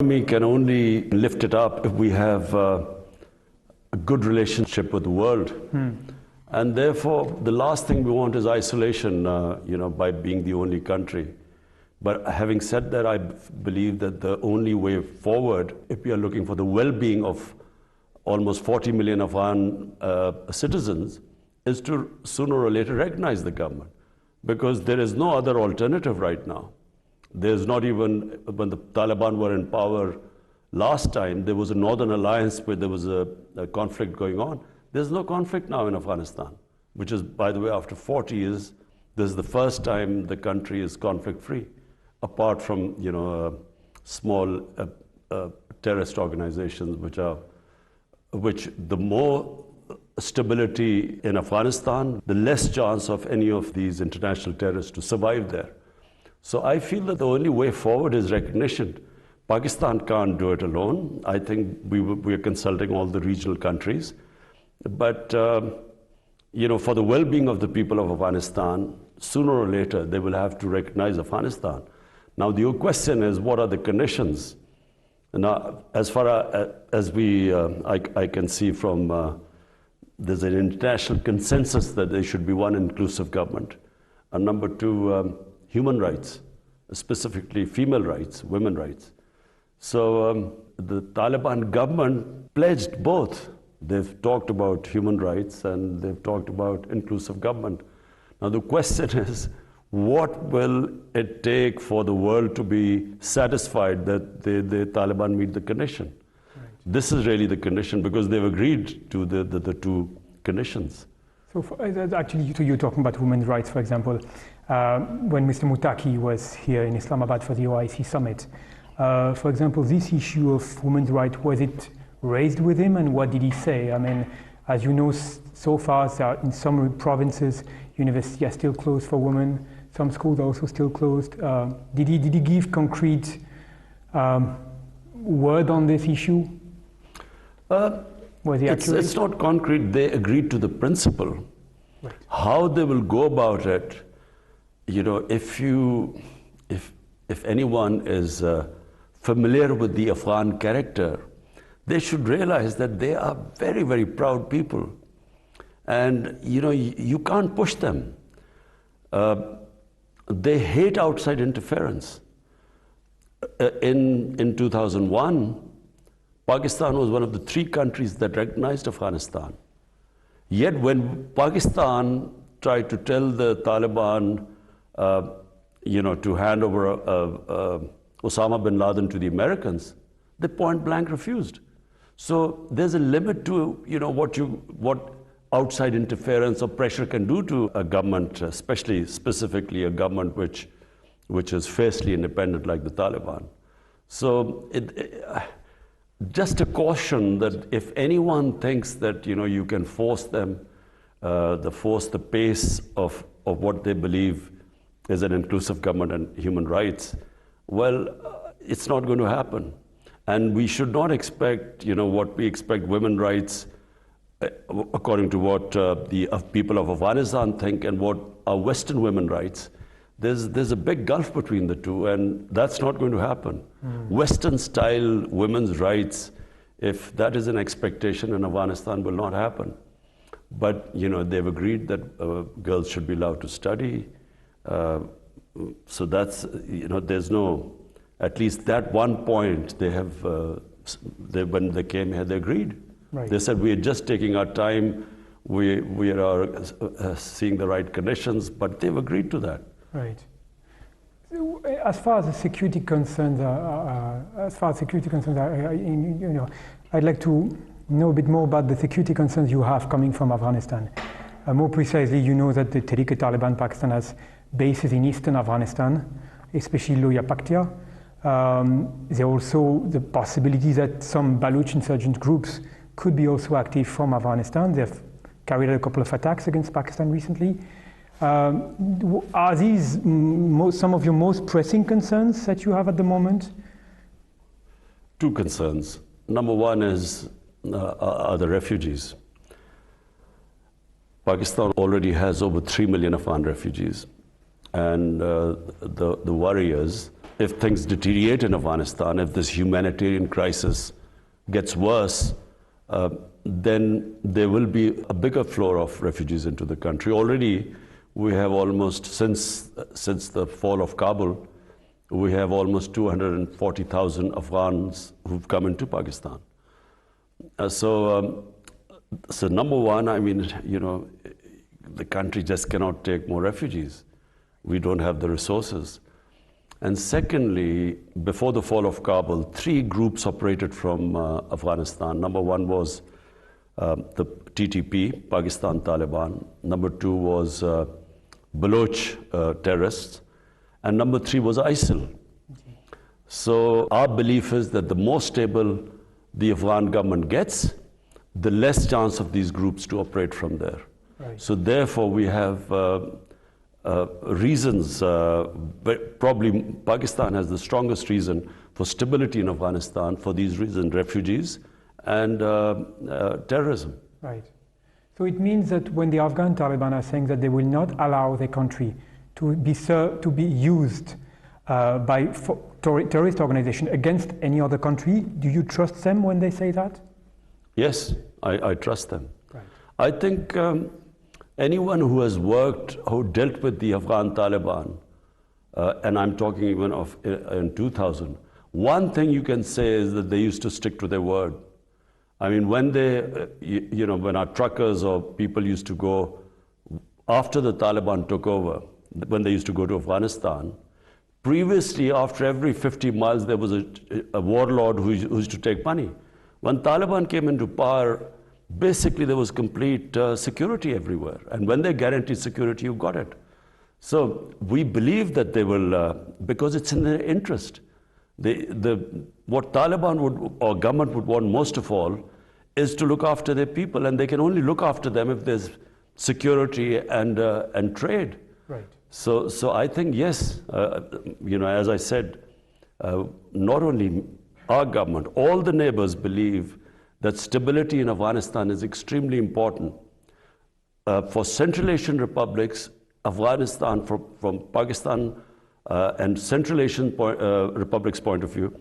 economy can only lift it up if we have a good relationship with the world. And therefore, the last thing we want is isolation, by being the only country. But having said that, I believe that the only way forward, if we are looking for the well-being of almost 40 million Afghan citizens, is to sooner or later recognize the government. Because there is no other alternative right now. There's not even, when the Taliban were in power last time, there was a Northern Alliance where there was a conflict going on. There's no conflict now in Afghanistan, which is, by the way, after 40 years, this is the first time the country is conflict-free, apart from, small terrorist organizations, which the more stability in Afghanistan, the less chance of any of these international terrorists to survive there. So I feel that the only way forward is recognition. Pakistan can't do it alone. I think we are consulting all the regional countries. But, for the well-being of the people of Afghanistan, sooner or later, they will have to recognize Afghanistan. Now, the question is, what are the conditions? Now, as far as I can see from, there's an international consensus that there should be one inclusive government. And number two, human rights, specifically female rights, women rights. So the Taliban government pledged both. They've talked about human rights and they've talked about inclusive government. Now the question is, what will it take for the world to be satisfied that the Taliban meet the condition? Right. This is really the condition because they've agreed to the two conditions. So actually, you're talking about women's rights, for example. When Mr. Mutaki was here in Islamabad for the OIC summit, for example, this issue of women's rights, was it raised with him and what did he say? I mean, as you know, so far in some provinces, universities are still closed for women. Some schools are also still closed. Did he give concrete word on this issue? Was he accurate? It's not concrete. They agreed to the principle. Right. How they will go about it, if anyone is familiar with the Afghan character, they should realize that they are very, very proud people. And, you can't push them. They hate outside interference. In 2001, Pakistan was one of the 3 countries that recognized Afghanistan. Yet when Pakistan tried to tell the Taliban, to hand over Osama bin Laden to the Americans, they point blank refused. So there's a limit to, what outside interference or pressure can do to a government, specifically a government which is fiercely independent like the Taliban. So just a caution that if anyone thinks that, you can force them, force the pace of what they believe is an inclusive government and human rights, well, it's not going to happen. And we should not expect, what we expect women's rights, according to what the people of Afghanistan think and what are Western women's rights. There's a big gulf between the two, and that's not going to happen. Western-style women's rights, if that is an expectation in Afghanistan, will not happen. But, they've agreed that girls should be allowed to study. So that's, there's no, at least that one point they have, when they came here, they agreed. Right. They said, we are just taking our time, we are seeing the right conditions, but they've agreed to that. Right. As far as the security concerns I'd like to know a bit more about the security concerns you have coming from Afghanistan. More precisely, you know that the Tehrik-e-Taliban Pakistan has bases in eastern Afghanistan, especially Loya Paktia. There are also the possibility that some Baluch insurgent groups could be also active from Afghanistan. They've carried out a couple of attacks against Pakistan recently. Are these some of your most pressing concerns that you have at the moment? 2 concerns. Number one are the refugees. Pakistan already has over 3 million Afghan refugees. And the worry is if things deteriorate in Afghanistan, if this humanitarian crisis gets worse, then there will be a bigger flow of refugees into the country. Already, we have almost, since the fall of Kabul, we have almost 240,000 Afghans who've come into Pakistan. So number one, I mean, you know, the country just cannot take more refugees. We don't have the resources. And secondly, before the fall of Kabul, 3 groups operated from Afghanistan. Number one was the TTP, Pakistan Taliban. Number 2 was Baloch terrorists. And number 3 was ISIL. So our belief is that the more stable the Afghan government gets, the less chance of these groups to operate from there. Right. So therefore we have reasons, but probably Pakistan has the strongest reason for stability in Afghanistan for these reasons: refugees and terrorism. Right. So it means that when the Afghan Taliban are saying that they will not allow their country to be used by terrorist organizations against any other country, do you trust them when they say that? Yes, I trust them. Right. I think anyone who has worked, who dealt with the Afghan Taliban, and I'm talking even of in 2000, one thing you can say is that they used to stick to their word. I mean, when they, you know, when our truckers or people used to go, after the Taliban took over, when they used to go to Afghanistan, previously, after every 50 miles, there was a warlord who used to take money. When Taliban came into power, basically there was complete security everywhere. And when they guaranteed security, you got it. So we believe that they will, because it's in their interest. What Taliban would, or government would want most of all, is to look after their people. And they can only look after them if there's security and trade. Right. So I think, yes, you know, as I said, not only our government, all the neighbors believe that stability in Afghanistan is extremely important. For Central Asian republics, Afghanistan, from Pakistan and Central Asian republics' point of view,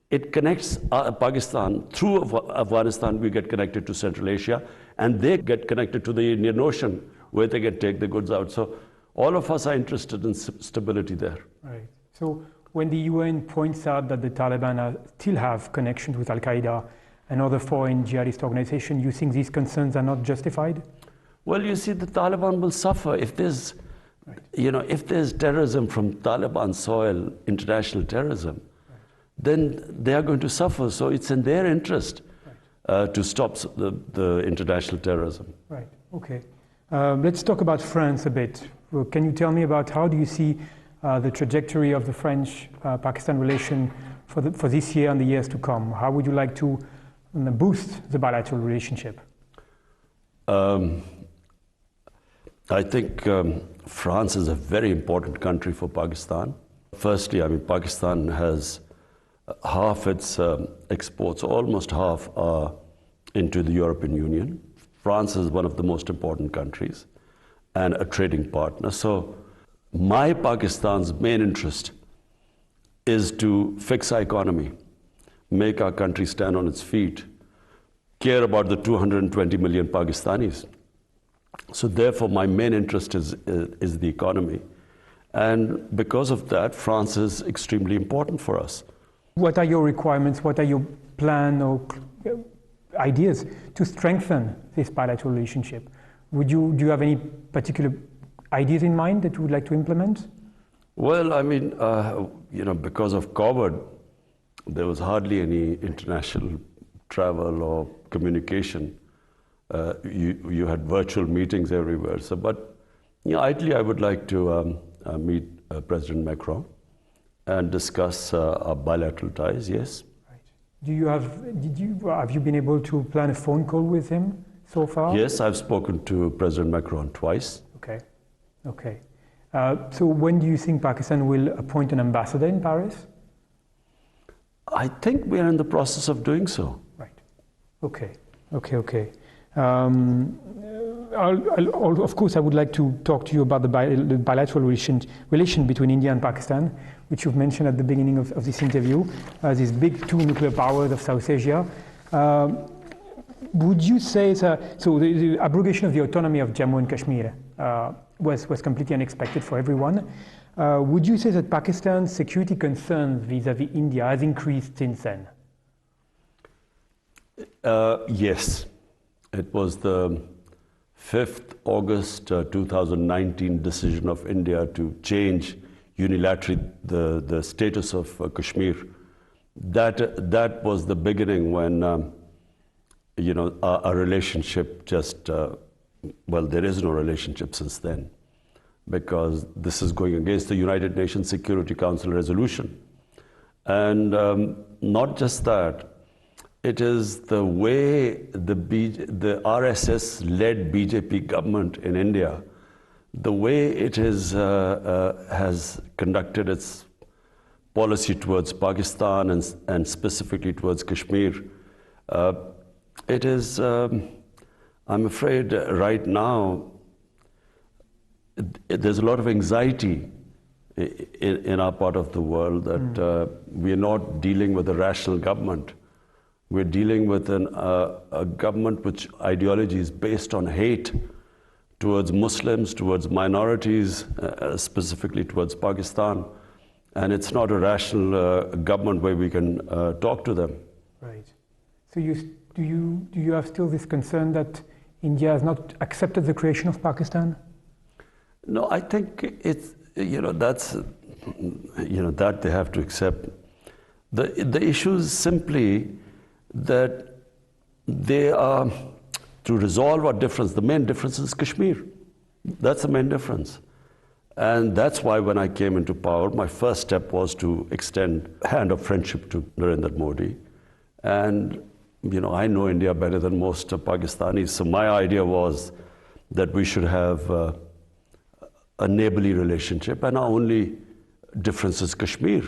it connects Pakistan. Through Afghanistan, we get connected to Central Asia, and they get connected to the Indian Ocean, where they can take the goods out. So all of us are interested in stability there. Right. So when the UN points out that the Taliban still have connections with Al-Qaeda and other foreign jihadist organizations, you think these concerns are not justified? Well, you see, the Taliban will suffer if there's, right, you know, if there's terrorism from Taliban soil, international terrorism, right, then they are going to suffer. So it's in their interest, right, to stop the international terrorism. Right. Okay. Let's talk about France a bit. Can you tell me about how do you see the trajectory of the French-Pakistan relation for this year and the years to come? How would you like to boost the bilateral relationship? I think France is a very important country for Pakistan. Firstly, I mean, Pakistan has half its exports, almost half, are into the European Union. France is one of the most important countries and a trading partner. So my Pakistan's main interest is to fix our economy, make our country stand on its feet, care about the 220 million Pakistanis. So therefore, my main interest is the economy. And because of that, France is extremely important for us. What are your requirements? What are your plans or ideas to strengthen this bilateral relationship? Do you have any particular ideas in mind that you would like to implement? Well, I mean, you know, because of COVID, there was hardly any international travel or communication. You had virtual meetings everywhere. So, but you know, ideally, I would like to meet President Macron and discuss our bilateral ties. Yes. Right. Have you been able to plan a phone call with him so far? Yes, I've spoken to President Macron twice. Okay. Okay. So when do you think Pakistan will appoint an ambassador in Paris? I think we are in the process of doing so. Right. Okay. Okay. Okay. of course, I would like to talk to you about the bilateral relation between India and Pakistan, which you've mentioned at the beginning of this interview, these big two nuclear powers of South Asia. Would you say, so the abrogation of the autonomy of Jammu and Kashmir was completely unexpected for everyone. Would you say that Pakistan's security concerns vis-à-vis India has increased since then? Yes. It was the 5th August 2019 decision of India to change unilaterally the status of Kashmir. That was the beginning when our relationship just there is no relationship since then, because this is going against the United Nations Security Council resolution. And not just that, it is the way the RSS-led BJP government in India, the way it is, has conducted its policy towards Pakistan and specifically towards Kashmir. It is, I'm afraid right now, there's a lot of anxiety in our part of the world that we are not dealing with a rational government. We're dealing with a government which ideology is based on hate towards Muslims, towards minorities, specifically towards Pakistan. And it's not a rational government where we can talk to them. Right. So do you have still this concern that India has not accepted the creation of Pakistan? No, I think it's, that they have to accept. The issue is simply that they are, to resolve our difference, the main difference is Kashmir. That's the main difference. And that's why when I came into power, my first step was to extend a hand of friendship to Narendra Modi. And, I know India better than most Pakistanis, so my idea was that we should have a neighborly relationship, and our only difference is Kashmir,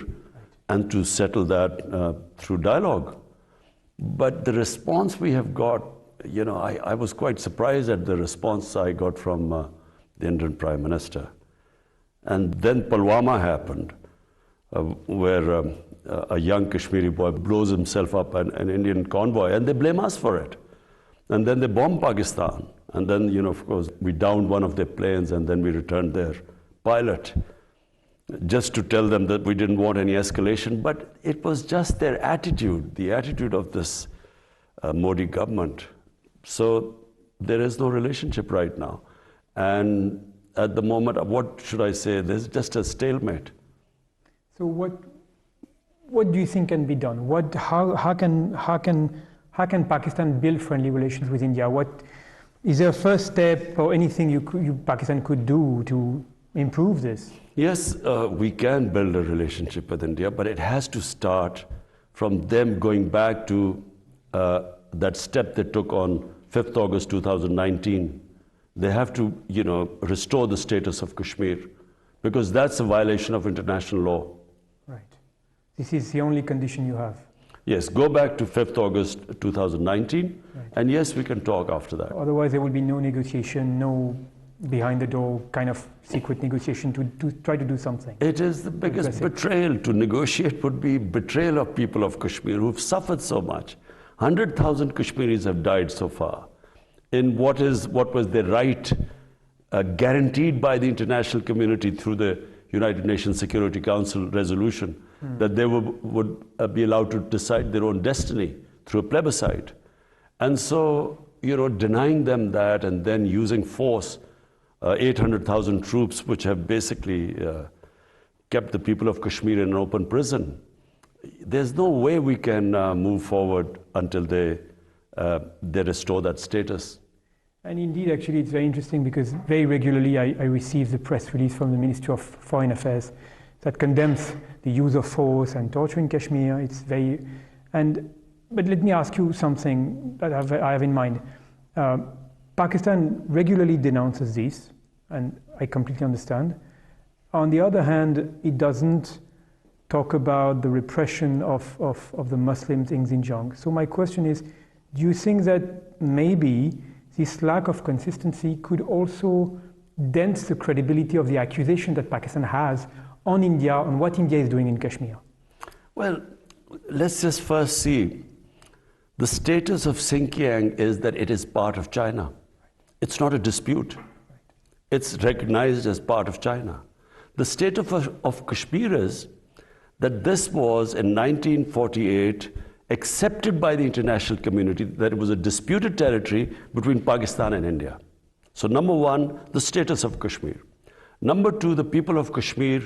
and to settle that through dialogue. But the response we have got, I was quite surprised at the response I got from the Indian Prime Minister. And then Pulwama happened, where a young Kashmiri boy blows himself up an Indian convoy, and they blame us for it. And then they bomb Pakistan. And then, of course, we downed one of their planes, and then we returned their pilot, just to tell them that we didn't want any escalation. But it was just their attitude, the attitude of this Modi government. So there is no relationship right now. And at the moment, what should I say? There's just a stalemate. So what do you think can be done? How can Pakistan build friendly relations with India? Is there a first step or anything Pakistan could do to improve this? Yes, we can build a relationship with India, but it has to start from them going back to that step they took on 5th August 2019. They have to, restore the status of Kashmir, because that's a violation of international law. Right. This is the only condition you have. Yes, go back to 5th August 2019, right. And yes, we can talk after that. Otherwise, there will be no negotiation, no behind the door kind of secret negotiation to try to do something. It is the biggest betrayal. To negotiate would be betrayal of people of Kashmir who've suffered so much. 100,000 Kashmiris have died so far in what was their right guaranteed by the international community through the United Nations Security Council resolution, that they would be allowed to decide their own destiny through a plebiscite. And so, denying them that and then using force, 800,000 troops, which have basically kept the people of Kashmir in an open prison. There's no way we can move forward until they restore that status. And indeed, actually, it's very interesting because very regularly I receive the press release from the Ministry of Foreign Affairs that condemns the use of force and torture in Kashmir. But let me ask you something that I have in mind. Pakistan regularly denounces this, and I completely understand. On the other hand, it doesn't talk about the repression of the Muslims in Xinjiang. So my question is, do you think that maybe this lack of consistency could also dent the credibility of the accusation that Pakistan has on India, on what India is doing in Kashmir? Well, let's just first see. The status of Xinjiang is that it is part of China. It's not a dispute. It's recognized as part of China. The status of Kashmir is that this was in 1948 accepted by the international community that it was a disputed territory between Pakistan and India. So number one, the status of Kashmir. Number two, the people of Kashmir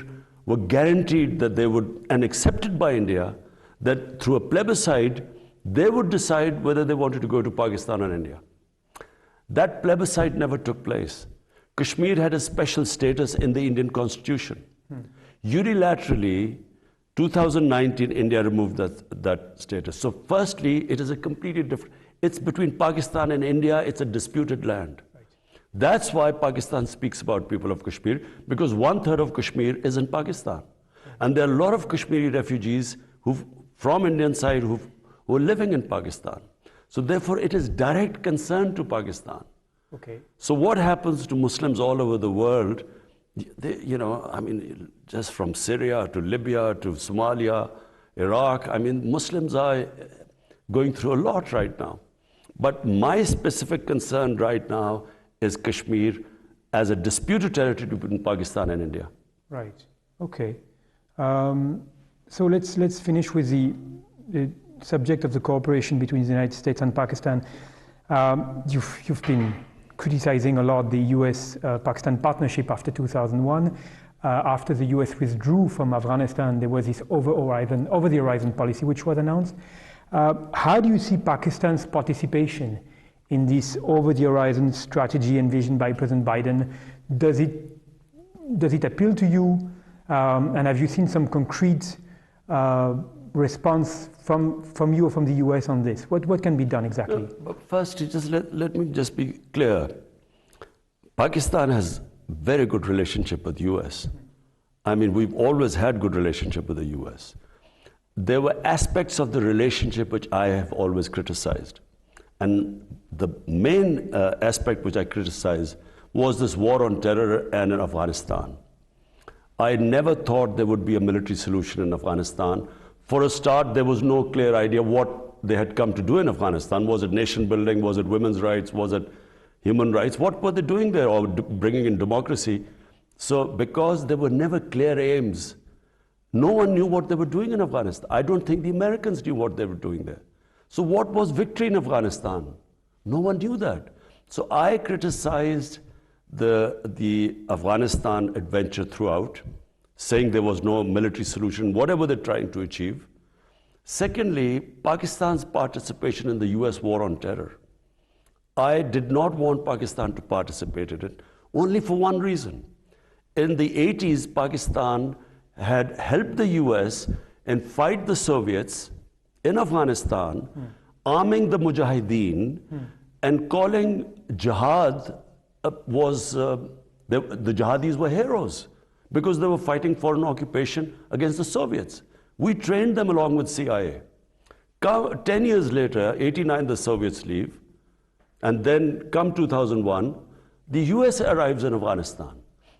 were guaranteed that they would, and accepted by India, that through a plebiscite, they would decide whether they wanted to go to Pakistan or India. That plebiscite never took place. Kashmir had a special status in the Indian Constitution. Unilaterally, 2019, India removed that status. So firstly, it is a completely different, it's between Pakistan and India, it's a disputed land. Right. That's why Pakistan speaks about people of Kashmir, because 1/3 of Kashmir is in Pakistan. And there are a lot of Kashmiri refugees from Indian side who are living in Pakistan. So therefore, it is direct concern to Pakistan. Okay. So what happens to Muslims all over the world? They, just from Syria to Libya to Somalia, Iraq, Muslims are going through a lot right now. But my specific concern right now is Kashmir as a disputed territory between Pakistan and India. Right. Okay. So let's finish with the subject of the cooperation between the United States and Pakistan. You've been criticizing a lot the US-Pakistan partnership after 2001. After the US withdrew from Afghanistan, there was this over-the-horizon policy which was announced. How do you see Pakistan's participation in this over-the-horizon strategy envisioned by President Biden? Does it appeal to you? And have you seen some concrete response from you or from the US on this? What can be done exactly? First, just let me just be clear. Pakistan has very good relationship with the US. We've always had good relationship with the US. There were aspects of the relationship which I have always criticized. And the main aspect which I criticized was this war on terror and in Afghanistan. I never thought there would be a military solution in Afghanistan. For a start, there was no clear idea what they had come to do in Afghanistan. Was it nation building? Was it women's rights? Was it human rights? What were they doing there, or bringing in democracy? So because there were never clear aims, no one knew what they were doing in Afghanistan. I don't think the Americans knew what they were doing there. So what was victory in Afghanistan? No one knew that. So I criticized the Afghanistan adventure throughout, saying there was no military solution, whatever they're trying to achieve. Secondly, Pakistan's participation in the US war on terror. I did not want Pakistan to participate in it, only for one reason. In the 80s, Pakistan had helped the US and fight the Soviets in Afghanistan, arming the Mujahideen and calling jihad the jihadis were heroes because they were fighting foreign occupation against the Soviets. We trained them along with CIA. 10 years later, 89, the Soviets leave, and then come 2001, the US arrives in Afghanistan.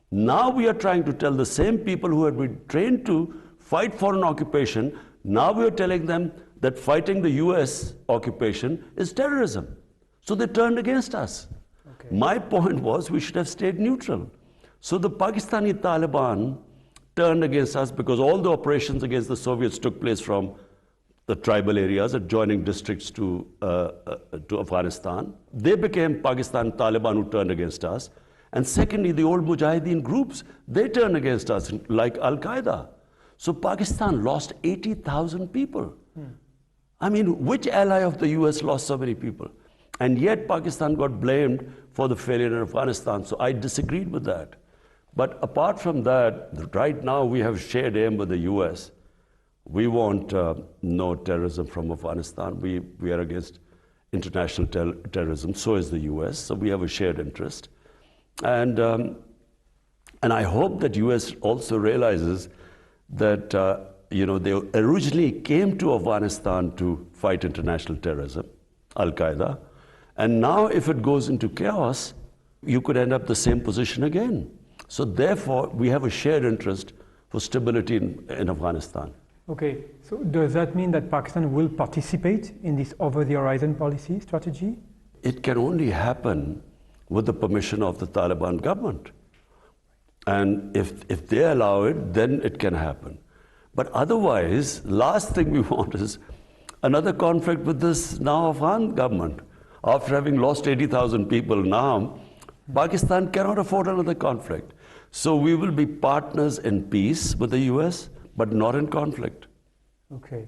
Now we are trying to tell the same people who had been trained to fight foreign occupation, now we are telling them that fighting the US occupation is terrorism. So they turned against us. Okay. My point was we should have stayed neutral. So the Pakistani Taliban turned against us because all the operations against the Soviets took place from the tribal areas, adjoining districts to Afghanistan. They became Pakistan Taliban who turned against us. And secondly, the old Mujahideen groups, they turned against us, like Al-Qaeda. So Pakistan lost 80,000 people. Which ally of the US lost so many people? And yet Pakistan got blamed for the failure in Afghanistan. So I disagreed with that. But apart from that, right now we have shared aim with the US. We want no terrorism from Afghanistan. We are against international terrorism. So is the US. So we have a shared interest. And I hope that US also realizes that they originally came to Afghanistan to fight international terrorism, Al-Qaeda, And now if it goes into chaos, you could end up the same position again. So therefore, we have a shared interest for stability in Afghanistan. Okay, so does that mean that Pakistan will participate in this over-the-horizon policy strategy? It can only happen with the permission of the Taliban government. And if they allow it, then it can happen. But otherwise, last thing we want is another conflict with this now Afghan government. After having lost 80,000 people now, Pakistan cannot afford another conflict. So we will be partners in peace with the US, but not in conflict. Okay.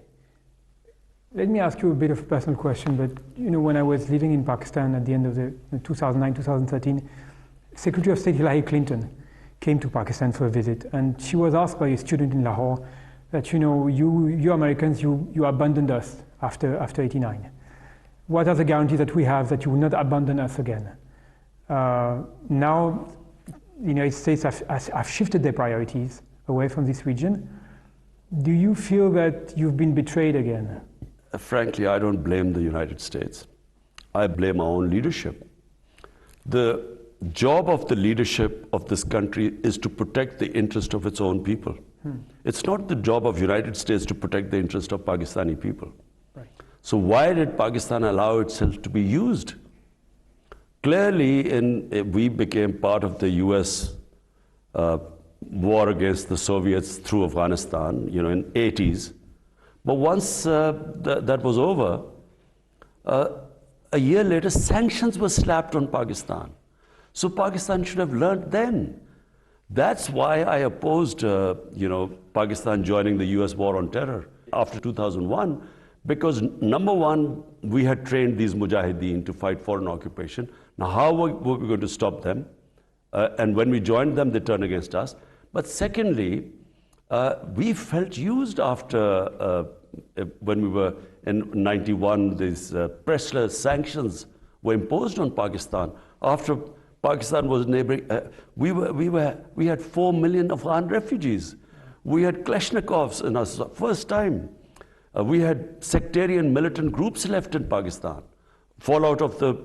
Let me ask you a bit of a personal question, but when I was living in Pakistan at the end of the 2009-2013, Secretary of State Hillary Clinton came to Pakistan for a visit, and she was asked by a student in Lahore that, you Americans, you abandoned us after 89. What are the guarantees that we have that you will not abandon us again? Now, the United States have shifted their priorities away from this region. Do you feel that you've been betrayed again? Frankly, I don't blame the United States. I blame our own leadership. The job of the leadership of this country is to protect the interest of its own people. It's not the job of the United States to protect the interest of Pakistani people. Right. So why did Pakistan allow itself to be used? Clearly, we became part of the US war against the Soviets through Afghanistan, in 80s. But once that was over, a year later, sanctions were slapped on Pakistan. So Pakistan should have learned then. That's why I opposed, Pakistan joining the US war on terror after 2001, because number one, we had trained these mujahideen to fight foreign occupation. Now, how were we going to stop them? And when we joined them, they turned against us. But secondly, we felt used after, when we were in 91, these pressless sanctions were imposed on Pakistan. After Pakistan was neighboring, we had 4 million Afghan refugees. We had Kalashnikovs in us, first time. We had sectarian militant groups left in Pakistan, fallout of the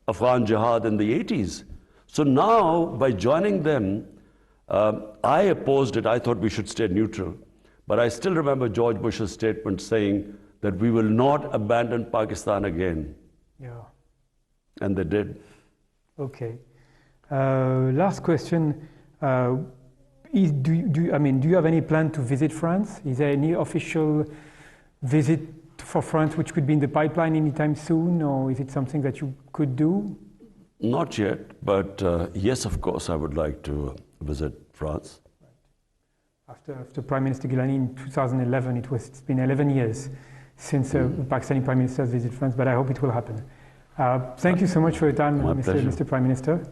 Afghan jihad in the 80s. So now, by joining them, I opposed it. I thought we should stay neutral. But I still remember George Bush's statement saying that we will not abandon Pakistan again. Yeah. And they did. Okay. Last question. Do you have any plan to visit France? Is there any official visit for France which could be in the pipeline anytime soon, or is it something that you could do? Not yet, but yes, of course, I would like to visit France. After Prime Minister Gilani in 2011, it's been 11 years since Pakistani Prime Minister visited France, but I hope it will happen. Thank you so much for your time, Mr. Prime Minister.